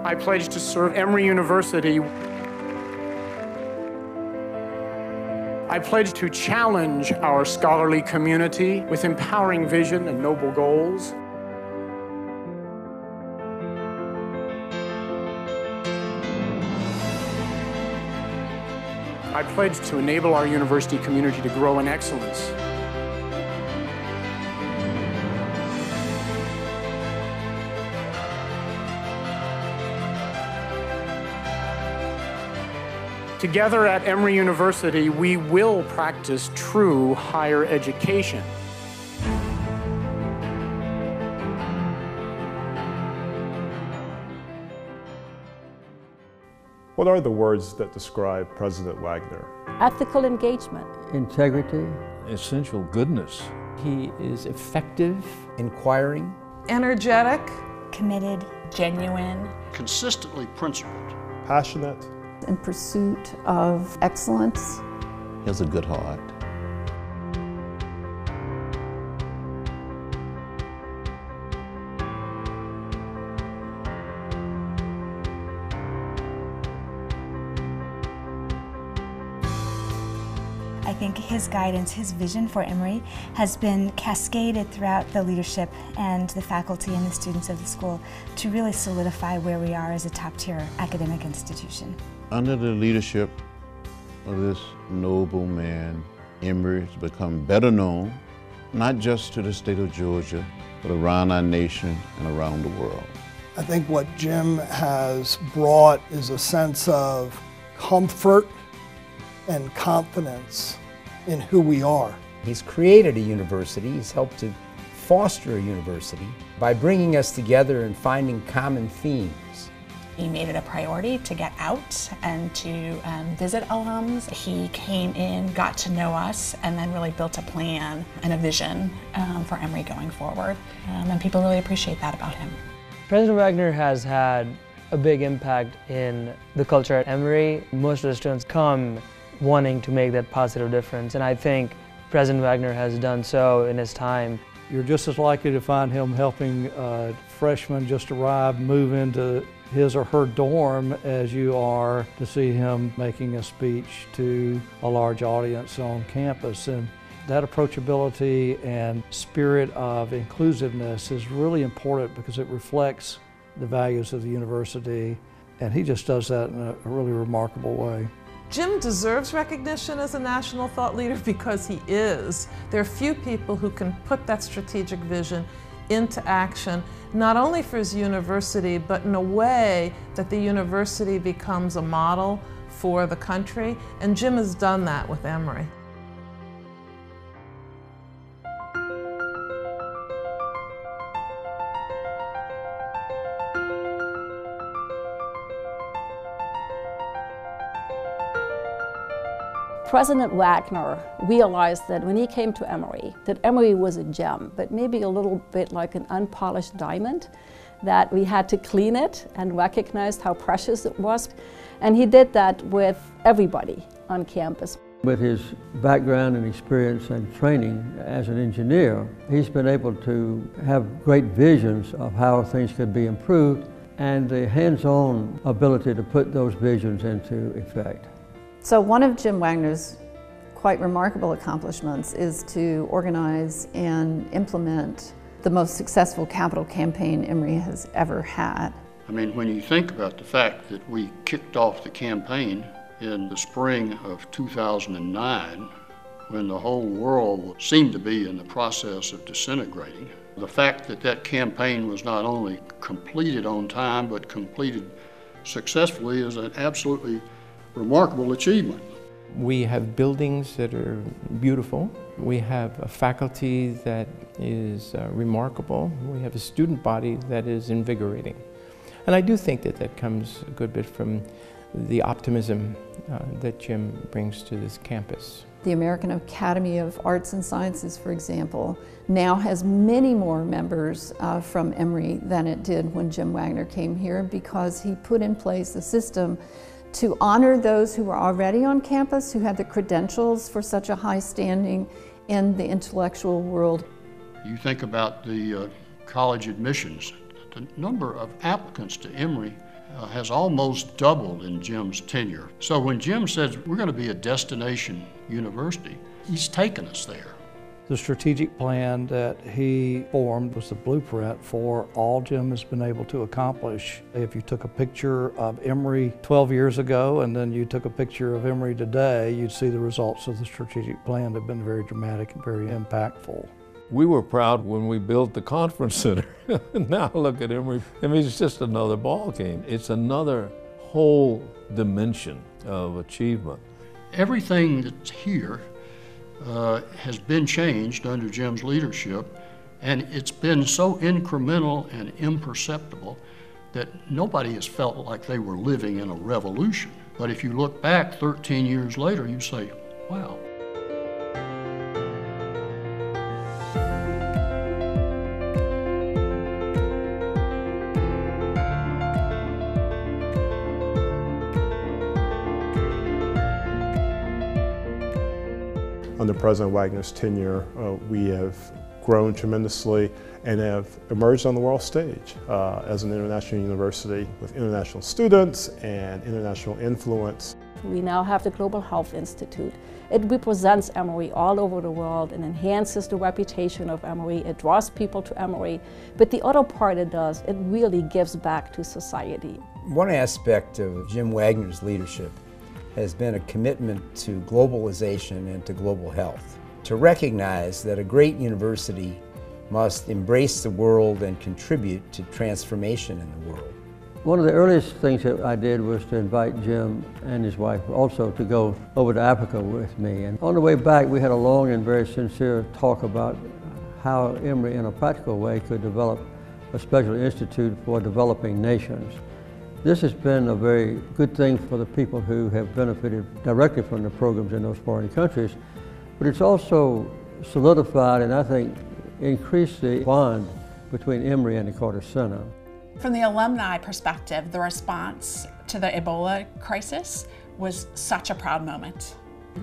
I pledge to serve Emory University. I pledge to challenge our scholarly community with empowering vision and noble goals. I pledge to enable our university community to grow in excellence. Together at Emory University, we will practice true higher education. What are the words that describe President Wagner? Ethical engagement. Integrity. Essential goodness. He is effective. Inquiring. Energetic. Committed. Genuine. Consistently principled. Passionate. In pursuit of excellence. He has a good heart. I think his guidance, his vision for Emory has been cascaded throughout the leadership and the faculty and the students of the school to really solidify where we are as a top-tier academic institution. Under the leadership of this noble man, Emory has become better known, not just to the state of Georgia, but around our nation and around the world. I think what Jim has brought is a sense of comfort and confidence in who we are. He's created a university, he's helped to foster a university by bringing us together and finding common themes. He made it a priority to get out and to visit alums. He came in, got to know us, and then really built a plan and a vision for Emory going forward. And people really appreciate that about him. President Wagner has had a big impact in the culture at Emory. Most of the students come wanting to make that positive difference, and I think President Wagner has done so in his time. You're just as likely to find him helping freshmen just arrive move into his or her dorm as you are to see him making a speech to a large audience on campus. And that approachability and spirit of inclusiveness is really important because it reflects the values of the university, and he just does that in a really remarkable way. Jim deserves recognition as a national thought leader because he is. There are few people who can put that strategic vision into action, not only for his university, but in a way that the university becomes a model for the country, and Jim has done that with Emory. President Wagner realized that when he came to Emory, that Emory was a gem, but maybe a little bit like an unpolished diamond, that we had to clean it and recognized how precious it was. And he did that with everybody on campus. With his background and experience and training as an engineer, he's been able to have great visions of how things could be improved and the hands-on ability to put those visions into effect. So one of Jim Wagner's quite remarkable accomplishments is to organize and implement the most successful capital campaign Emory has ever had. I mean, when you think about the fact that we kicked off the campaign in the spring of 2009, when the whole world seemed to be in the process of disintegrating, the fact that that campaign was not only completed on time, but completed successfully is an absolutely remarkable achievement. We have buildings that are beautiful. We have a faculty that is remarkable. We have a student body that is invigorating. And I do think that that comes a good bit from the optimism that Jim brings to this campus. The American Academy of Arts and Sciences, for example, now has many more members from Emory than it did when Jim Wagner came here, because he put in place a system to honor those who were already on campus, who had the credentials for such a high standing in the intellectual world. You think about the college admissions. The number of applicants to Emory has almost doubled in Jim's tenure. So when Jim says we're going to be a destination university, he's taken us there. The strategic plan that he formed was the blueprint for all Jim has been able to accomplish. If you took a picture of Emory 12 years ago and then you took a picture of Emory today, you'd see the results of the strategic plan have been very dramatic and very impactful. We were proud when we built the conference center. Now look at Emory. I mean, it's just another ball game. It's another whole dimension of achievement. Everything that's here has been changed under Jim's leadership, and it's been so incremental and imperceptible that nobody has felt like they were living in a revolution. But if you look back 13 years later, you say, wow. Under President Wagner's tenure, we have grown tremendously and have emerged on the world stage as an international university with international students and international influence. We now have the Global Health Institute. It represents Emory all over the world and enhances the reputation of Emory. It draws people to Emory. But the other part it does, it really gives back to society. One aspect of Jim Wagner's leadership has been a commitment to globalization and to global health. To recognize that a great university must embrace the world and contribute to transformation in the world. One of the earliest things that I did was to invite Jim and his wife also to go over to Africa with me. And on the way back, we had a long and very sincere talk about how Emory, in a practical way, could develop a special institute for developing nations. This has been a very good thing for the people who have benefited directly from the programs in those foreign countries, but it's also solidified and I think increased the bond between Emory and the Carter Center. From the alumni perspective, the response to the Ebola crisis was such a proud moment.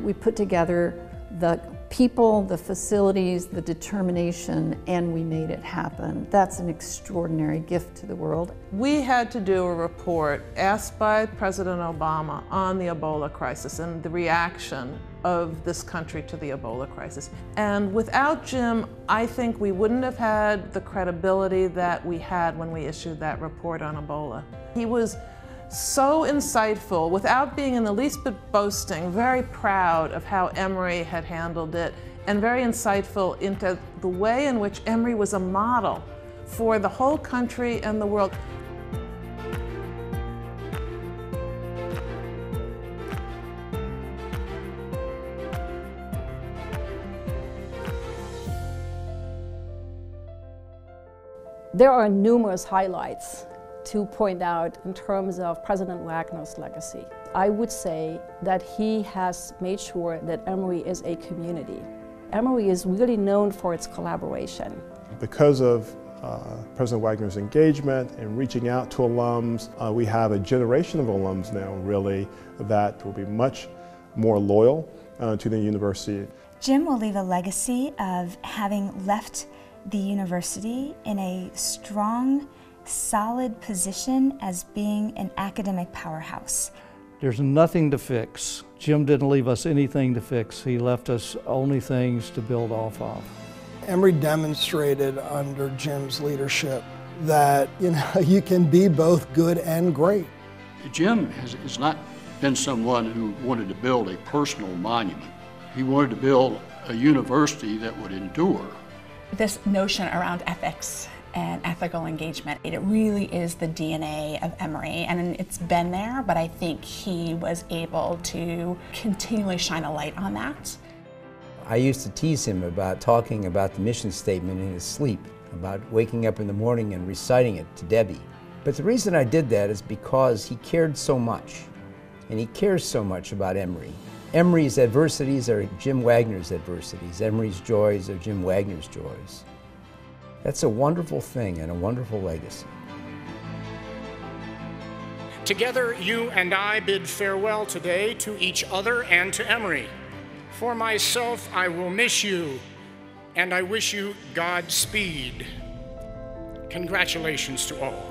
We put together the people, the facilities, the determination, and we made it happen. That's an extraordinary gift to the world. We had to do a report asked by President Obama on the Ebola crisis and the reaction of this country to the Ebola crisis. And without Jim, I think we wouldn't have had the credibility that we had when we issued that report on Ebola. He was so insightful, without being in the least bit boasting, very proud of how Emory had handled it, and very insightful into the way in which Emory was a model for the whole country and the world. There are numerous highlights to point out in terms of President Wagner's legacy. I would say that he has made sure that Emory is a community. Emory is really known for its collaboration. Because of President Wagner's engagement and reaching out to alums, we have a generation of alums now really that will be much more loyal to the university. Jim will leave a legacy of having left the university in a strong, solid position as being an academic powerhouse. There's nothing to fix. Jim didn't leave us anything to fix. He left us only things to build off of. Emory demonstrated under Jim's leadership that you can be both good and great. Jim has not been someone who wanted to build a personal monument. He wanted to build a university that would endure. This notion around ethics and ethical engagement, it really is the DNA of Emory, and it's been there, but I think he was able to continually shine a light on that. I used to tease him about talking about the mission statement in his sleep, about waking up in the morning and reciting it to Debbie. But the reason I did that is because he cared so much, and he cares so much about Emory. Emory's adversities are Jim Wagner's adversities. Emory's joys are Jim Wagner's joys. That's a wonderful thing and a wonderful legacy. Together, you and I bid farewell today to each other and to Emory. For myself, I will miss you, and I wish you Godspeed. Congratulations to all.